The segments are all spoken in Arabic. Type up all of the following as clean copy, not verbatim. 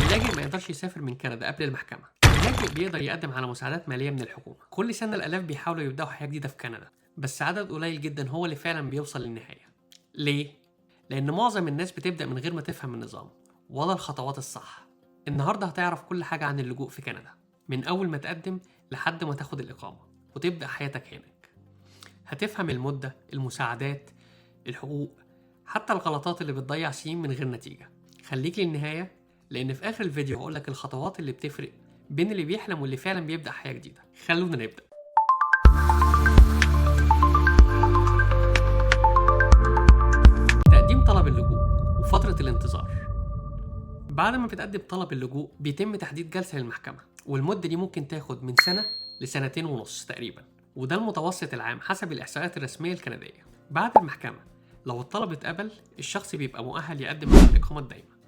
اللاجئ ما يقدرش يسافر من كندا قبل المحكمة. اللاجئ بيقدر يقدم على مساعدات مالية من الحكومة. كل سنة الآلاف بيحاولوا يبدأوا حياة جديدة في كندا، بس عدد قليل جدا هو اللي فعلا بيوصل للنهاية. ليه؟ لأن معظم الناس بتبدأ من غير ما تفهم النظام ولا الخطوات الصح. النهاردة هتعرف كل حاجة عن اللجوء في كندا، من أول ما تقدم لحد ما تاخد الإقامة وتبدأ حياتك هناك. هتفهم المدة، المساعدات، الحقوق، حتى الغلطات اللي بتضيع سنين من غير نتيجة. خليك للنهاية، لأن في آخر الفيديو هقولك الخطوات اللي بتفرق بين اللي بيحلم واللي فعلا بيبدأ حياة جديدة. خلونا نبدأ. تقديم طلب اللجوء وفترة الانتظار. بعد ما بتقدم طلب اللجوء بيتم تحديد جلسة للمحكمة، والمدة دي ممكن تاخد من سنة لسنتين ونص تقريبا، وده المتوسط العام حسب الإحصائيات الرسمية الكندية. بعد المحكمة لو الطلب اتقبل، الشخص بيبقى مؤهل يقدم على الإقامة الدائمة،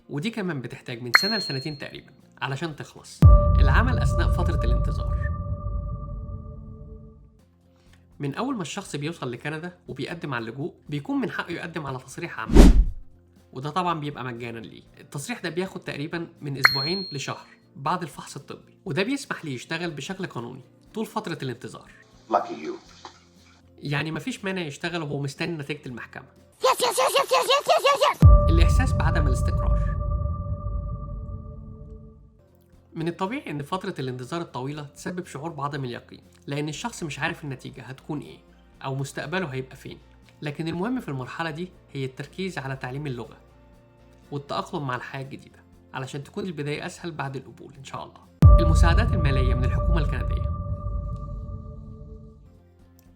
ودي كمان بتحتاج من سنة لسنتين تقريبا علشان تخلص. العمل أثناء فترة الانتظار: من أول ما الشخص بيوصل لكندا وبيقدم على اللجوء بيكون من حقه يقدم على تصريح عمل، وده طبعا بيبقى مجانا ليه. التصريح ده بياخد تقريبا من أسبوعين لشهر بعد الفحص الطبي، وده بيسمح ليه يشتغل بشكل قانوني طول فترة الانتظار. يعني مفيش مانع يشتغل وهو مستني نتيجة المحكمة. الإحساس بعدم الاستقرار: من الطبيعي إن فترة الانتظار الطويلة تسبب شعور بعدم اليقين، لأن الشخص مش عارف النتيجة هتكون إيه أو مستقبله هيبقى فين. لكن المهم في المرحلة دي هي التركيز على تعليم اللغة والتأقلم مع الحياة الجديدة علشان تكون البداية أسهل بعد القبول إن شاء الله. المساعدات المالية من الحكومة الكندية: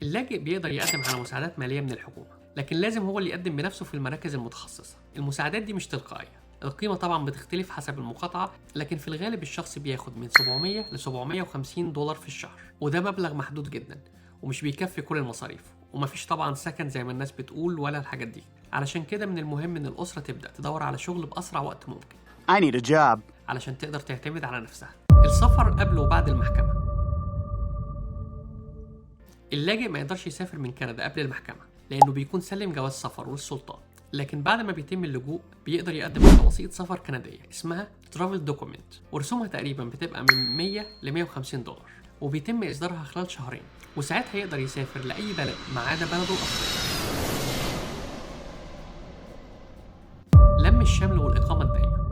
اللاجئ بيقدر يقدم على مساعدات مالية من الحكومة، لكن لازم هو اللي يقدم بنفسه في المراكز المتخصصة. المساعدات دي مش تلقائية، القيمة طبعا بتختلف حسب المقاطعة، لكن في الغالب الشخص بياخد من 700 ل 750 دولار في الشهر، وده مبلغ محدود جدا ومش بيكفي كل المصاريف، ومفيش طبعا سكن زي ما الناس بتقول ولا الحاجات دي. علشان كده من المهم ان الأسرة تبدأ تدور على شغل بأسرع وقت ممكن. I need a job. علشان تقدر تعتمد على نفسها. السفر قبل وبعد المحكمة: اللاجئ ما يقدرش يسافر من كندا قبل المحكمة لأنه بيكون سلم جواز سفر للسلطات، لكن بعد ما بيتم اللجوء بيقدر يقدم على وثيقة سفر كندية اسمها ترافل دوكومنت، ورسومها تقريبا بتبقى من 100 ل 150 دولار، وبيتم إصدارها خلال شهرين، وساعتها يقدر يسافر لأي بلد ما عدا بلده الأصلية. لم الشمل والإقامة الدائمة: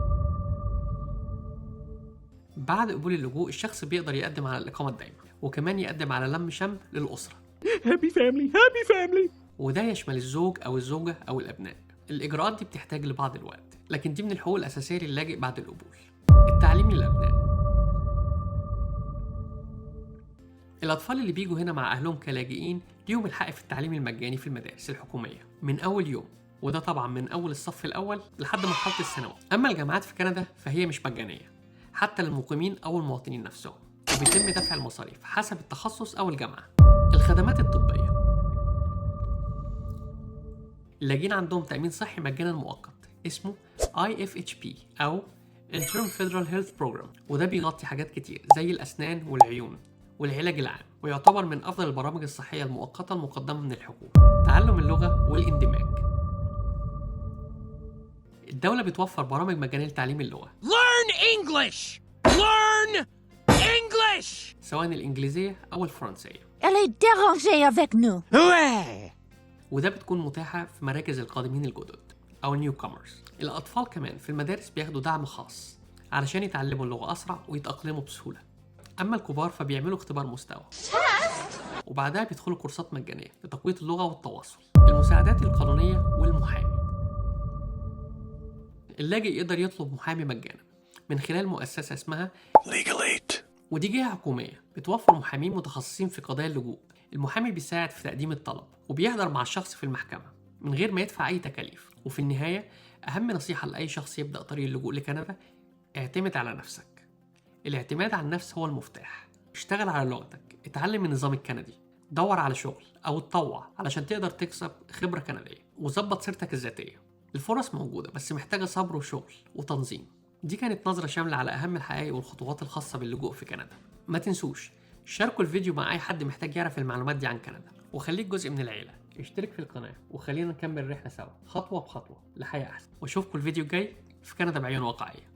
بعد قبول اللجوء الشخص بيقدر يقدم على الإقامة الدائمة، وكمان يقدم على لم شمل للأسرة. Happy family, happy family. وده يشمل الزوج أو الزوجة أو الأبناء. الإجراءات دي بتحتاج لبعض الوقت، لكن دي من الحقوق الأساسية للاجئ بعد القبول. التعليم للأبناء: الأطفال اللي بيجوا هنا مع أهلهم كلاجئين ليهم الحق في التعليم المجاني في المدارس الحكومية من أول يوم، وده طبعا من أول الصف الأول لحد مرحلة الثانوي. أما الجامعات في كندا فهي مش مجانية حتى للمقيمين أو المواطنين نفسهم، وبيتم دفع المصاريف حسب التخصص أو الجامعة. الخدمات الطبية: اللاجئين عندهم تأمين صحي مجانا مؤقت اسمه IFHP أو Interim Federal Health Program، وده بيغطي حاجات كتير زي الأسنان والعيون والعلاج العام، ويعتبر من أفضل البرامج الصحية المؤقتة المقدمة من الحكومة. تعلم اللغة والاندماج: الدولة بتوفر برامج مجانية لتعليم اللغة. Learn English! Learn English! سواء الإنجليزية أو الفرنسية. Elle est dérangée avec nous. Ouais! وده بتكون متاحة في مراكز القادمين الجدد أو النيو كامرز. الأطفال كمان في المدارس بياخدوا دعم خاص علشان يتعلموا اللغة أسرع ويتأقلموا بسهولة. أما الكبار فبيعملوا اختبار مستوى وبعدها بيدخلوا كورسات مجانية لتقوية اللغة والتواصل. المساعدات القانونية والمحامي: اللاجئ يقدر يطلب محامي مجانا من خلال مؤسسة اسمها Legal Aid. ودي جهة حكومية بتوفر محامين متخصصين في قضايا اللجوء. المحامي بيساعد في تقديم الطلب وبيحضر مع الشخص في المحكمة من غير ما يدفع أي تكاليف. وفي النهاية أهم نصيحة لأي شخص يبدأ طريق اللجوء لكندا: اعتمد على نفسك. الاعتماد على النفس هو المفتاح. اشتغل على لغتك، اتعلم النظام الكندي، دور على شغل أو اتطوع علشان تقدر تكسب خبرة كندية، وظبط سيرتك الذاتية. الفرص موجودة بس محتاجة صبر وشغل وتنظيم. دي كانت نظرة شاملة على أهم الحقائق والخطوات الخاصة باللجوء في كندا. ما تنسوش شاركوا الفيديو مع أي حد محتاج يعرف المعلومات دي عن كندا، وخليك جزء من العيلة. اشترك في القناة وخلينا نكمل الرحلة سوا خطوة بخطوة لحياة أحسن، واشوفكم الفيديو الجاي في كندا بعيون واقعية.